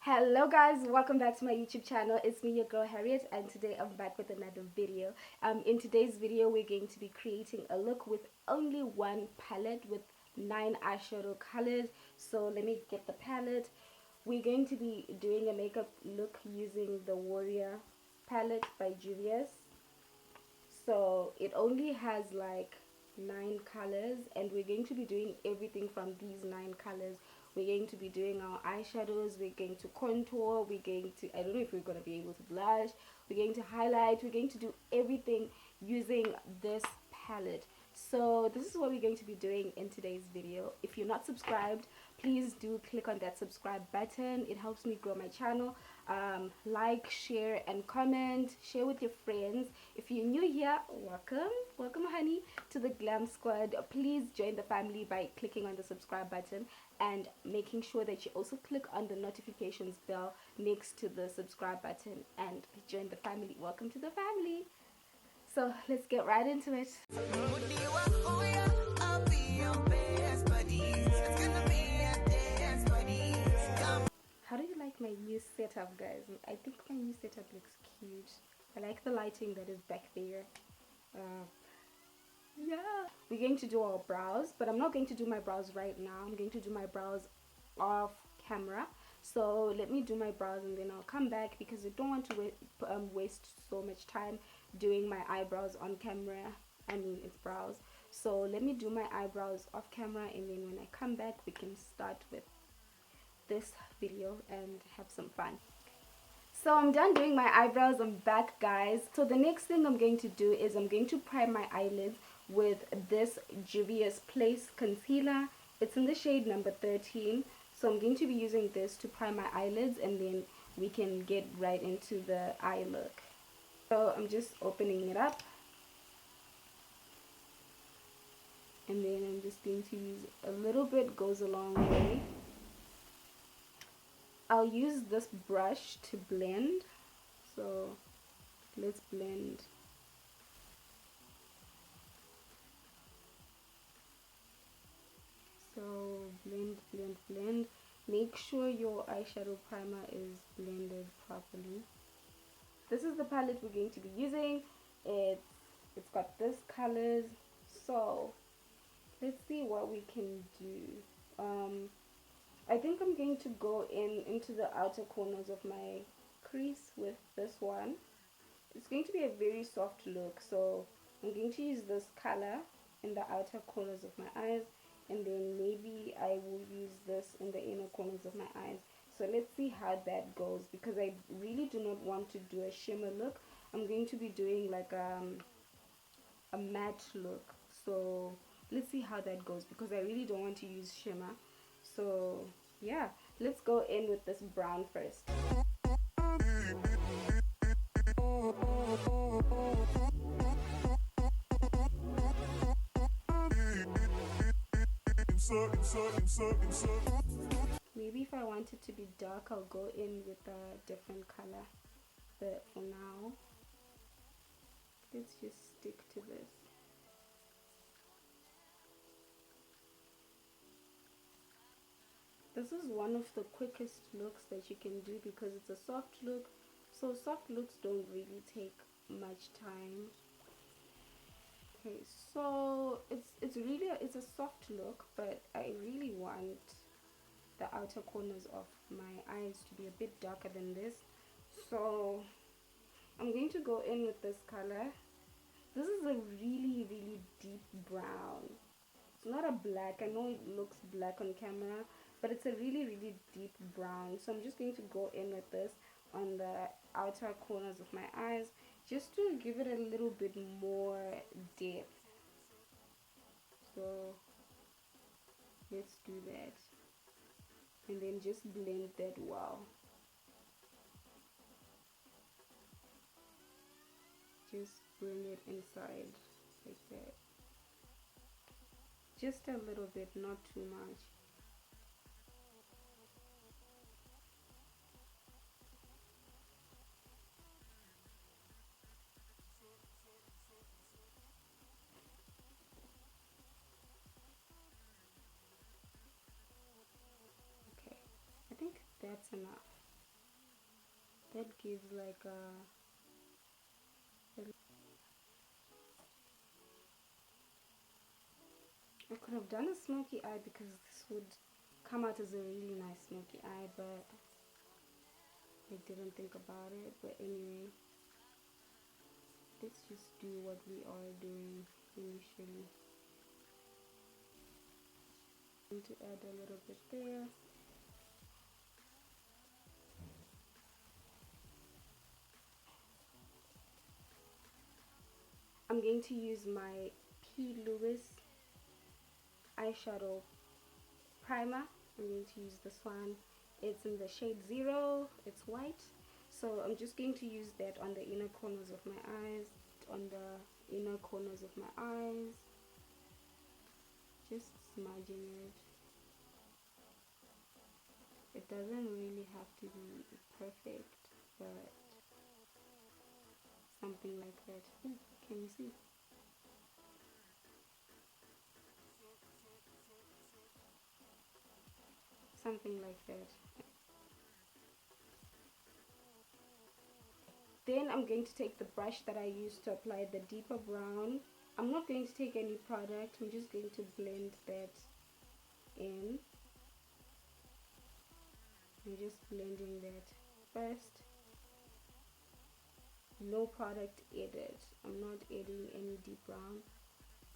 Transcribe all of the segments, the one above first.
Hello guys, welcome back to my YouTube channel. It's me, your girl Harriet, and today I'm back with another video. In today's video we're going to be creating a look with only one palette with 9 eyeshadow colors. So let me get the palette. We're going to be doing a makeup look using the Warrior palette by Juvia. So it only has like 9 colors, and we're going to be doing everything from these 9 colors. We're going to be doing our eyeshadows, we're going to contour, we're going to, I don't know if we're going to be able to blush, we're going to highlight, we're going to do everything using this palette. So this is what we're going to be doing in today's video. If you're not subscribed, please do click on that subscribe button. It helps me grow my channel. Like, share and comment, share with your friends. If you're new here, welcome honey to the Glam squad. Please join the family by clicking on the subscribe button and making sure that you also click on the notifications bell next to the subscribe button and join the family. Welcome to the family. So let's get right into it. How do you like my new setup, guys? I think my new setup looks cute. I like the lighting that is back there. Yeah, we're going to do our brows, but I'm not going to do my brows right now. I'm going to do my brows off camera. So let me do my brows and then I'll come back because I don't want to waste so much time doing my eyebrows on camera. I mean, it's brows. So let me do my eyebrows off camera, and then when I come back we can start with this video and have some fun. So I'm done doing my eyebrows. I'm back, guys. So the next thing I'm going to do is I'm going to prime my eyelids with this Juvia's Place concealer. It's in the shade number 13. So I'm going to be using this to prime my eyelids, and then we can get right into the eye look. So I'm just opening it up, and then I'm just going to use a little bit, goes a long way. I'll use this brush to blend. So let's blend. So blend. Make sure your eyeshadow primer is blended properly. This is the palette we're going to be using. It's got this colors. So let's see what we can do. I think I'm going to go into the outer corners of my crease with this one. It's going to be a very soft look, so I'm going to use this color in the outer corners of my eyes, and then maybe I will use this in the inner corners of my eyes. So let's see how that goes, because I really do not want to do a shimmer look. I'm going to be doing like a matte look. So let's see how that goes, because I really don't want to use shimmer. So yeah, let's go in with this brown first. Maybe if I want it to be dark, I'll go in with a different color, but for now let's just stick to this. This is one of the quickest looks that you can do because it's a soft look. So soft looks don't really take much time. Okay, so it's a soft look, but I really want the outer corners of my eyes to be a bit darker than this. So I'm going to go in with this color. This is a really deep brown. It's not a black. I know it looks black on camera, but it's a really deep brown. So I'm just going to go in with this on the outer corners of my eyes, just to give it a little bit more depth. So let's do that, and then just blend that well. Just bring it inside like that, just a little bit, not too much. Okay, I think that's enough. That gives like a... I could have done a smoky eye because this would come out as a really nice smoky eye, but I didn't think about it. But anyway, let's just do what we are doing initially. I'm going to add a little bit there. I'm going to use my P. Louis eyeshadow primer. I'm going to use this one. It's in the shade 0. It's white. So I'm just going to use that on the inner corners of my eyes. On the inner corners of my eyes. Just smudging it. It doesn't really have to be perfect, but something like that. Ooh, can you see? Something like that. Then I'm going to take the brush that I used to apply the deeper brown. I'm not going to take any product. I'm just going to blend that in. I'm just blending that first. No product added. I'm not adding any deep brown.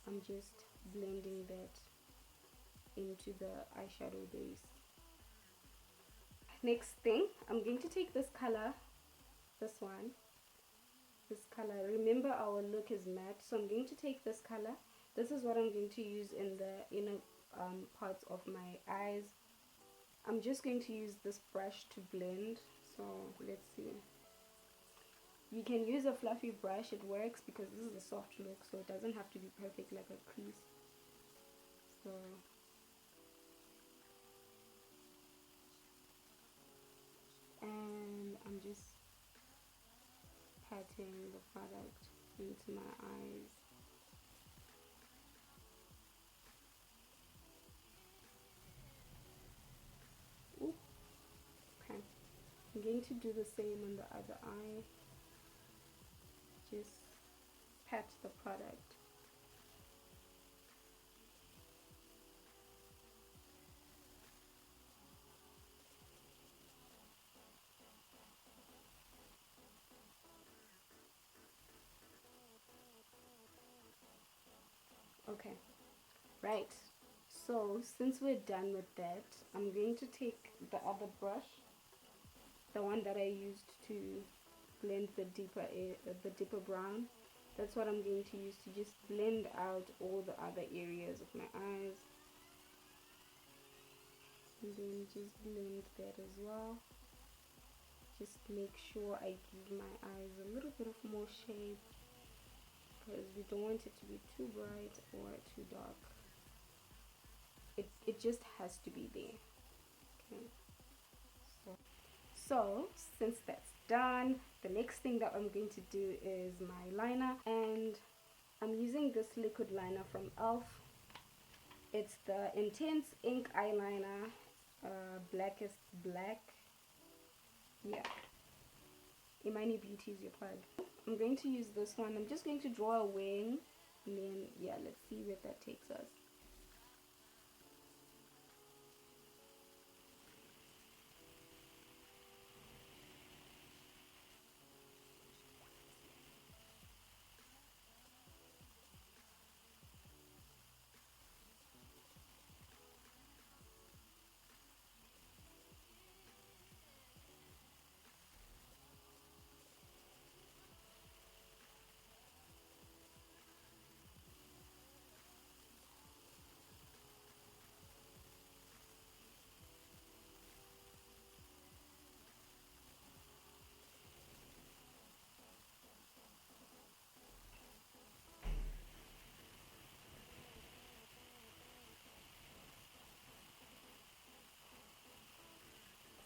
I'm just blending that into the eyeshadow base. Next thing, I'm going to take this color, this one, this color. Remember our look is matte, so I'm going to take this color. This is what I'm going to use in the inner parts of my eyes. I'm just going to use this brush to blend. So let's see. You can use a fluffy brush, it works because this is a soft look, so it doesn't have to be perfect like a crease. So and I'm just patting the product into my eyes. Ooh. Okay, I'm going to do the same on the other eye. Just pat the product. Okay, right. So since we're done with that, I'm going to take the other brush, the one that I used to blend the deeper brown. That's what I'm going to use to just blend out all the other areas of my eyes. And then just blend that as well. Just make sure I give my eyes a little bit of more shade, because we don't want it to be too bright or too dark. It just has to be there. Okay. So since that's done, the next thing that I'm going to do is my liner, and I'm using this liquid liner from e.l.f. It's the Intense Ink Eyeliner, Blackest Black. Yeah, Imani Beauty is your plug. I'm going to use this one. I'm just going to draw a wing, and then yeah, let's see where that takes us.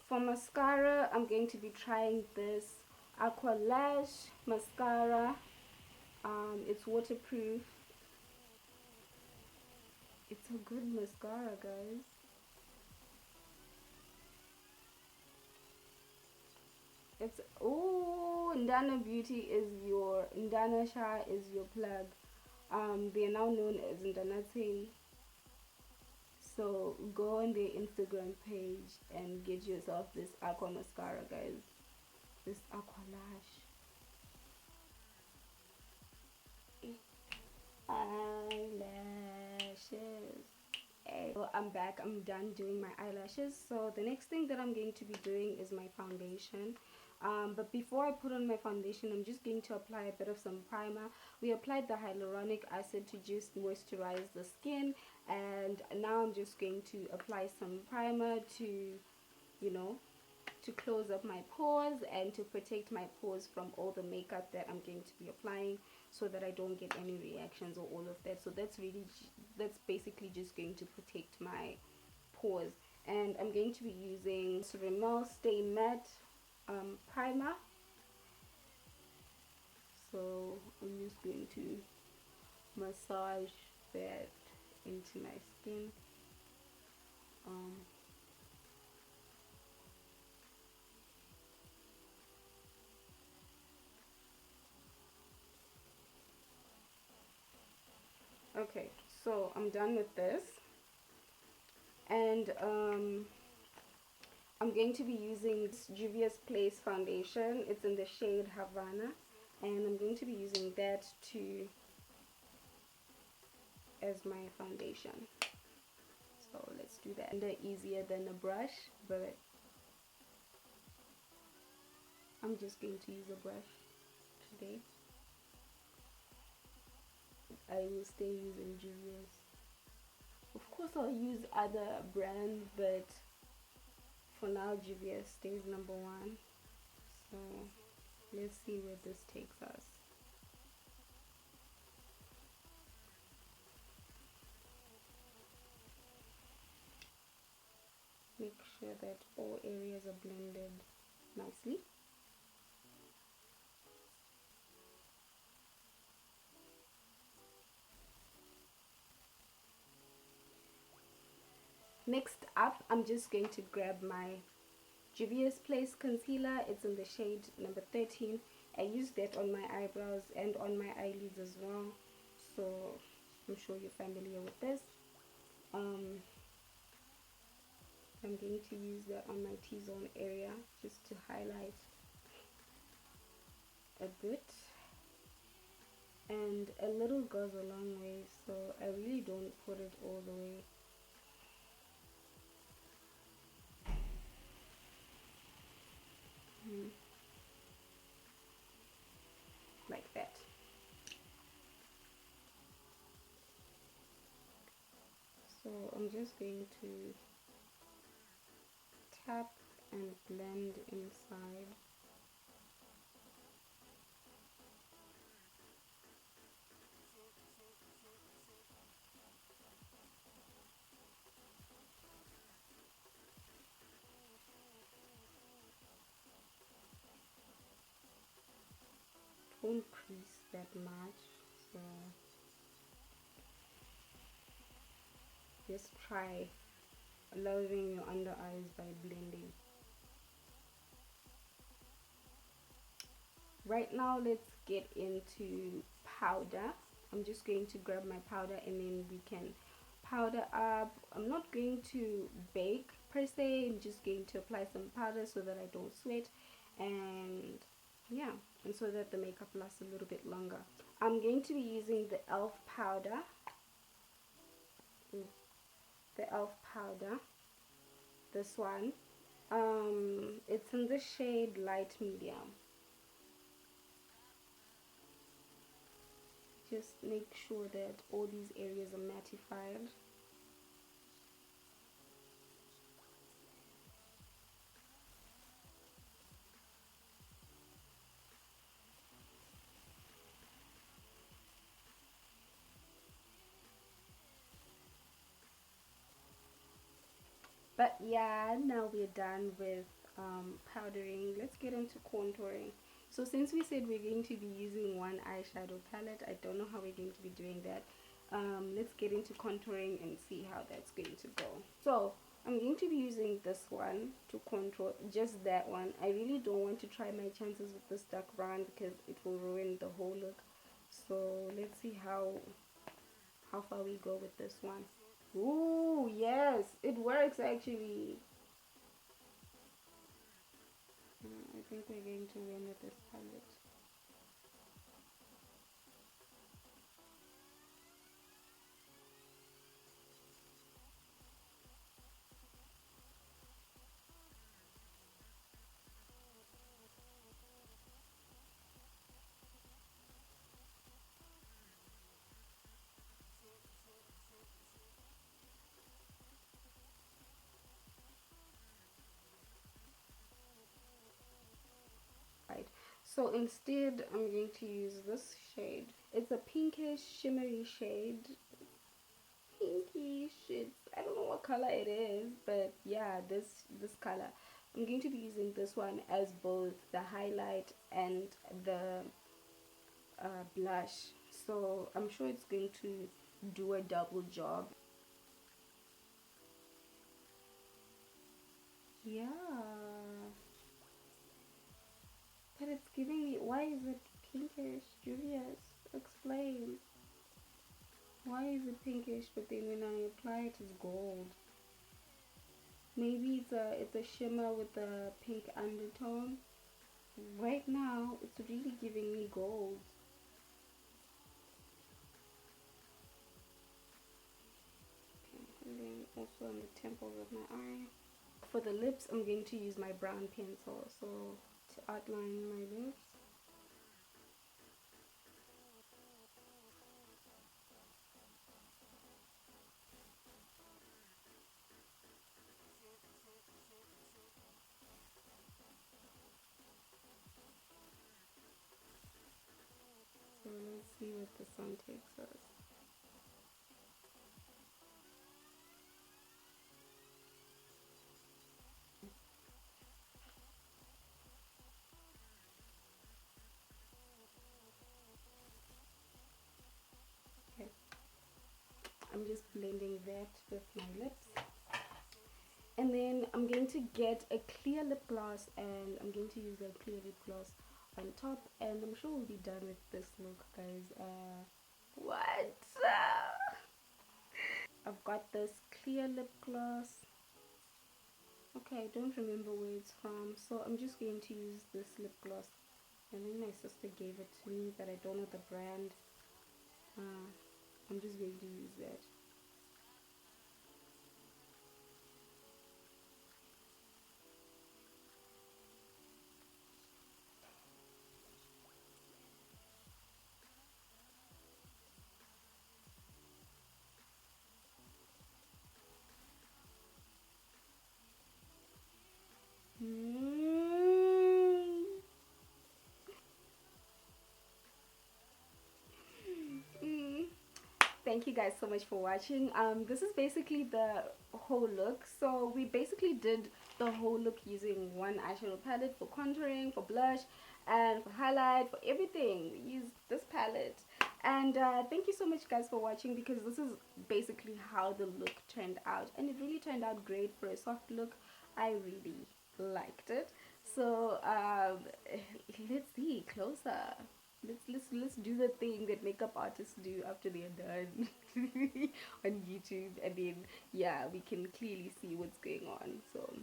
For mascara, I'm going to be trying this Aqua Lash mascara. It's waterproof. It's a good mascara, guys. It's, oh, Ndana Beauty is your, Ndana Shah is your plug. They are now known as Ndana Team. So go on their Instagram page and get yourself this aqua mascara, guys. This aqua lash. Eyelashes. Hey. So I'm back. I'm done doing my eyelashes. So the next thing that I'm going to be doing is my foundation. But before I put on my foundation, I'm just going to apply a bit of some primer. We applied the hyaluronic acid to just moisturize the skin, and now I'm just going to apply some primer to, you know, to close up my pores and to protect my pores from all the makeup that I'm going to be applying, so that I don't get any reactions or all of that. So that's basically just going to protect my pores. And I'm going to be using Rimmel Stay Matte primer. So I'm just going to massage that into my skin. Okay, so I'm done with this, and I'm going to be using Juvia's Place foundation. It's in the shade Havana, and I'm going to be using that to as my foundation. So let's do that. And they're easier than a brush, but I'm just going to use a brush today. I will stay using Juvia's. Of course I'll use other brands, but for now Juvia stays number one. So let's see where this takes us. Make sure that all areas are blended nicely. Next up, I'm just going to grab my Juvia's Place concealer. It's in the shade number 13. I use that on my eyebrows and on my eyelids as well, so I'm sure you're familiar with this. I'm going to use that on my T-zone area just to highlight a bit, and a little goes a long way, so I really don't put it all the way. Like that. So I'm just going to tap and blend inside. Don't crease that much, so just try lowering your under eyes by blending. Right now let's get into powder. I'm just going to grab my powder and then we can powder up. I'm not going to bake per se, I'm just going to apply some powder so that I don't sweat, and yeah, and so that the makeup lasts a little bit longer. I'm going to be using the e.l.f. powder. The e.l.f. powder, this one. It's in the shade light medium. Just make sure that all these areas are mattified. But yeah, now we're done with powdering. Let's get into contouring. So since we said we're going to be using one eyeshadow palette, I don't know how we're going to be doing that. Let's get into contouring and see how that's going to go. So I'm going to be using this one to contour, just that one. I really don't want to try my chances with this dark brown because it will ruin the whole look. So let's see how far we go with this one. Ooh, yes, it works actually. I think we're going to win with this palette. Right. So instead, I'm going to use this shade. It's a pinkish, shimmery shade. Pinkish. I don't know what color it is, but yeah, this color. I'm going to be using this one as both the highlight and the blush. So I'm sure it's going to do a double job. Yeah. But it's giving me. Why is it pinkish? Juvia, explain. Why is it pinkish? But then when I apply it, it's gold. Maybe it's a shimmer with a pink undertone. Right now, it's really giving me gold. Okay, and then also on the temples of my eye. For the lips, I'm going to use my brown pencil. So to outline my lips. So let's see what the sun takes us. Okay, I'm just blending that with my lips. And then I'm going to get a clear lip gloss, and I'm going to use the clear lip gloss on top, and I'm sure we'll be done with this look, guys. What? I've got this clear lip gloss. Okay, I don't remember where it's from, so I'm just going to use this lip gloss. And then my sister gave it to me, but I don't know the brand. uh, I'm just going to use that. Mm. Mm. Thank you guys so much for watching. This is basically the whole look. So we basically did the whole look using one eyeshadow palette for contouring, for blush, and for highlight, for everything. We used this palette. And thank you so much guys for watching, because this is basically how the look turned out, and it really turned out great for a soft look. I really liked it. So let's see closer. Let's do the thing that makeup artists do after they're done on YouTube, and then yeah, we can clearly see what's going on. So